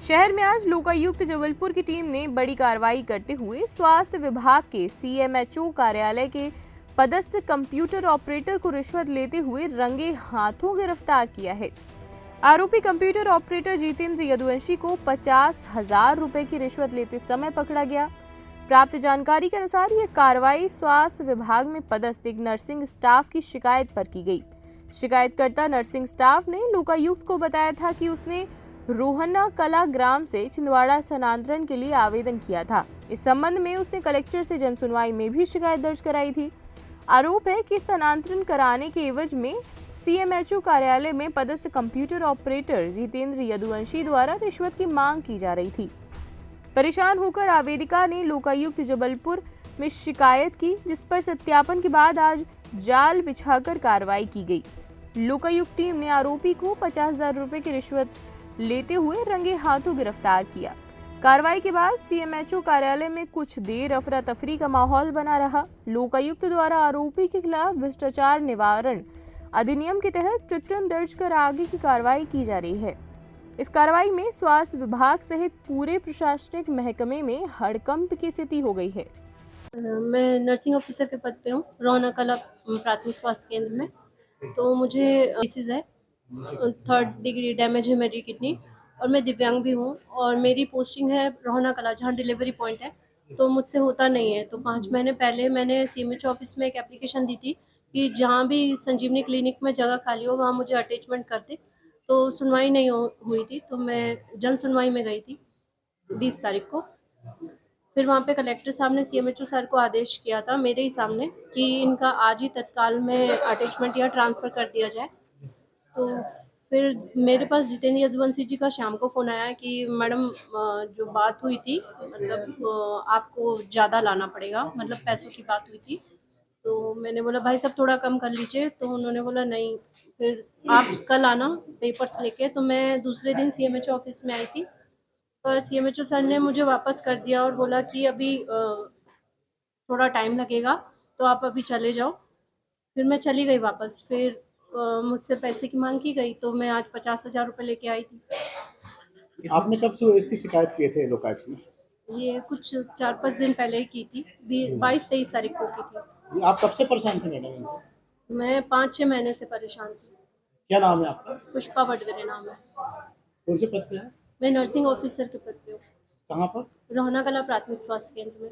शहर में आज लोकायुक्त जबलपुर की टीम ने बड़ी कार्रवाई करते हुए स्वास्थ्य विभाग के सीएमएचओ कार्यालय के पदस्थ कंप्यूटर ऑपरेटर को रिश्वत लेते हुए रंगे हाथों गिरफ्तार किया है। आरोपी कंप्यूटर ऑपरेटर जितेंद्र यदुवंशी को 50,000 रुपए की रिश्वत लेते समय पकड़ा गया। प्राप्त जानकारी के अनुसार यह कार्रवाई स्वास्थ्य विभाग में पदस्थ एक नर्सिंग स्टाफ की शिकायत पर की गई। शिकायतकर्ता नर्सिंग स्टाफ ने लोकायुक्त को बताया था कि उसने रोहना कला ग्राम से छिंदवाड़ा स्थानांतरण के लिए आवेदन किया था। इस संबंध में उसने कलेक्टर से जनसुनवाई में भी शिकायत दर्ज कराई थी। आरोप है कि स्थानांतरण कराने के एवज में सीएमएचओ कार्यालय में पदस्थ कंप्यूटर ऑपरेटर जितेंद्र यदुवंशी द्वारा रिश्वत की मांग की जा रही थी। परेशान होकर आवेदिका ने लोकायुक्त जबलपुर में शिकायत की, जिस पर सत्यापन के बाद आज जाल बिछाकर कार्रवाई की गई। लोकायुक्त टीम ने आरोपी को 50,000 रुपए की रिश्वत लेते हुए रंगे हाथों गिरफ्तार किया। कार्रवाई के बाद सीएमएचओ कार्यालय में कुछ देर अफरा तफरी का माहौल बना रहा। लोकायुक्त द्वारा आरोपी के खिलाफ भ्रष्टाचार निवारण अधिनियम के तहत प्रकरण दर्ज कर आगे की कार्रवाई की जा रही है। इस कार्रवाई में स्वास्थ्य विभाग सहित पूरे प्रशासनिक महकमे में हड़कंप की स्थिति हो गई है। मैं नर्सिंग ऑफिसर के पद पे हूँ रोहना कला प्राथमिक स्वास्थ्य केंद्र में। तो मुझे डिसीज है, 3rd डिग्री डैमेज है मेरी किडनी, और मैं दिव्यांग भी हूँ और मेरी पोस्टिंग है रोहना कला जहाँ डिलीवरी पॉइंट है। तो मुझसे होता नहीं है। तो 5 महीने पहले मैंने सीएमएचओ ऑफिस में एक एप्लीकेशन दी थी कि जहाँ भी संजीवनी क्लिनिक में जगह खाली हो वहाँ मुझे अटैचमेंट कर दे। तो सुनवाई नहीं हुई थी, तो मैं जन सुनवाई में गई थी 20 तारीख को। फिर वहाँ पे कलेक्टर साहब ने सीएमएचओ सर को आदेश किया था मेरे ही सामने कि इनका आज ही तत्काल में अटैचमेंट या ट्रांसफ़र कर दिया जाए। तो फिर मेरे पास जितेंद्र यदुवंशी जी का शाम को फ़ोन आया कि मैडम जो बात हुई थी मतलब आपको ज़्यादा लाना पड़ेगा, मतलब पैसों की बात हुई थी। तो मैंने बोला भाई साहब थोड़ा कम कर लीजिए। तो उन्होंने बोला नहीं, फिर आप कल आना पेपर्स लेके। तो मैं दूसरे दिन सीएमएचओ ऑफिस में आई थी, पर सीएमएचओ सर ने मुझे वापस कर दिया और बोला कि अभी थोड़ा टाइम लगेगा तो आप अभी चले जाओ। फिर मैं चली गई वापस। फिर मुझसे पैसे की मांग की गई, तो मैं आज 50,000 रुपये लेके आई थी। आपने कब से इसकी शिकायत किए थे लोकायुक्त में? ये कुछ 4-5 दिन पहले ही की थी, 22-23 तारीख को की थी। आप कब से परेशान थे मैडम इनसे? मैं 5-6 महीने से परेशान थी। क्या नाम है आपका? पुष्पा वडगरे नाम है। कौन से पद पे है? मैं नर्सिंग ऑफिसर के पद पे हूँ। कहाँ पर? रोहना कला प्राथमिक स्वास्थ्य केंद्र में।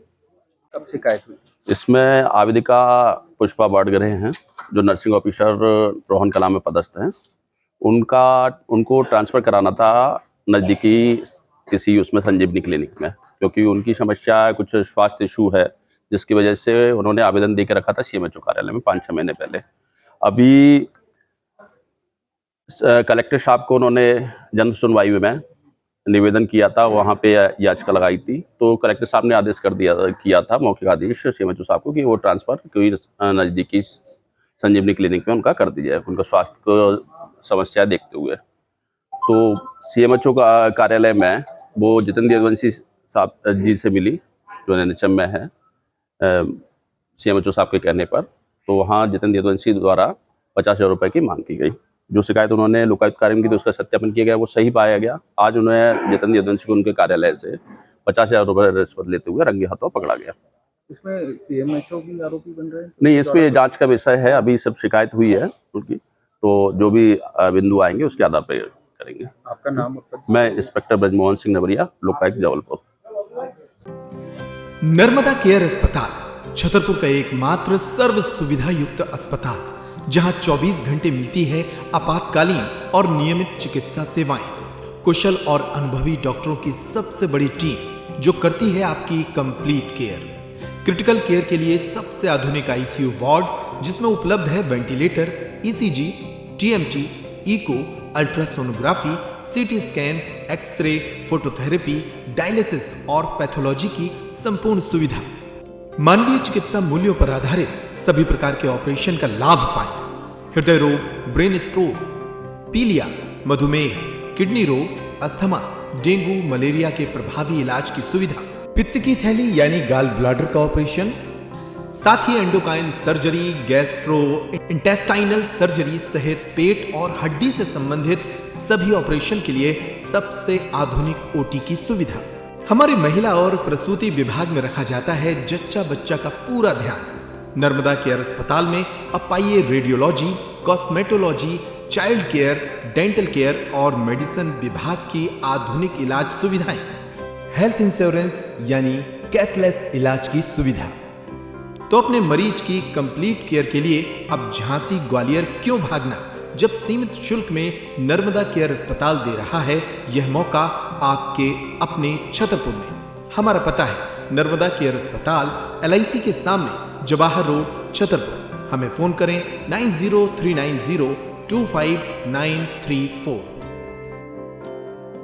कब शिकायत हुई? इसमें आवेदिका पुष्पा वाडगरे हैं, जो नर्सिंग ऑफिसर रोहन कला में पदस्थ हैं। उनको ट्रांसफ़र कराना था नज़दीकी किसी उसमें संजीवनी क्लिनिक में, क्योंकि उनकी समस्या कुछ स्वास्थ्य इशू है, जिसकी वजह से उन्होंने आवेदन दे के रखा था सीएमएचओ कार्यालय में 5-6 महीने पहले। अभी कलेक्टर साहब को उन्होंने जन सुनवाई में निवेदन किया था, वहाँ पे याचिका लगाई थी। तो कलेक्टर साहब ने आदेश किया था मौखिक आदेश सीएमएचओ साहब को कि वो ट्रांसफ़र कोई नज़दीकी संजीवनी क्लिनिक में उनका कर दी जाए, उनका स्वास्थ्य को समस्या देखते हुए। तो सीएमएचओ का कार्यालय में वो जितेंद्र यदुवंशी साहब जी से मिली, जो एनएचएम में है, सीएमएचओ साहब के कहने पर। तो वहाँ जितेंद्र यदुवंशी द्वारा 50,000 रुपये की मांग की गई। जो शिकायत उन्होंने लोकायुक्त कार्य में की थी उसका सत्यापन किया गया, वो सही पाया गया। आज उन्हें जितेंद्र यदुवंशी को उनके कार्यालय से 50,000 रुपये रिश्वत लेते हुए रंगे हाथों पकड़ा गया। इसमें सीएमएचओ भी आरोपी बन रहे हैं? नहीं, इसमें जांच का विषय है। अभी सब शिकायत हुई है उनकी, तो जो भी बिंदु आएंगे उसके आधार पर करेंगे। आपका नाम? मैं इंस्पेक्टर ब्रजमोहन सिंह नवरिया, लोकायुक्त जबलपुर। नर्मदा केयर अस्पताल छतरपुर का एकमात्र सर्व सुविधा युक्त अस्पताल, जहां 24 घंटे मिलती है आपातकालीन और नियमित चिकित्सा सेवाएं। कुशल और अनुभवी डॉक्टरों की सबसे बड़ी टीम जो करती है आपकी कंप्लीट केयर। क्रिटिकल केयर के लिए सबसे आधुनिक आईसीयू वार्ड, जिसमें उपलब्ध है ventilator, ECG, TMT, echo, ultrasonography, CT scan, X-ray, phototherapy, dialysis और पैथोलॉजी की संपूर्ण सुविधा। मानवीय चिकित्सा मूल्यों पर आधारित सभी प्रकार के ऑपरेशन का लाभ पाएं। हृदय रोग, ब्रेन स्ट्रोक, पीलिया, मधुमेह, किडनी रोग, अस्थमा, डेंगू, मलेरिया के प्रभावी इलाज की सुविधा, पित्त की थैली यानी गाल ब्लैडर का ऑपरेशन, साथ ही endocrine surgery, gastro intestinal surgery सहित पेट और हड्डी से संबंधित सभी ऑपरेशन के लिए सबसे आधुनिक ओटी की सुविधा। हमारे महिला और प्रसूति विभाग में रखा जाता है जच्चा बच्चा का पूरा ध्यान। नर्मदा केयर अस्पताल में अब पाइए radiology, cosmetology, child care, dental care और मेडिसिन विभाग की आधुनिक इलाज सुविधाएं। हेल्थ इंश्योरेंस यानी कैशलेस इलाज की सुविधा। तो अपने मरीज की कंप्लीट केयर के लिए अब झांसी ग्वालियर क्यों भागना, जब सीमित शुल्क में नर्मदा केयर अस्पताल दे रहा है यह मौका आपके अपने छतरपुर में। हमारा पता है नर्मदा केयर अस्पताल LIC के सामने, जवाहर रोड, छतरपुर। हमें फोन करें 9039025934।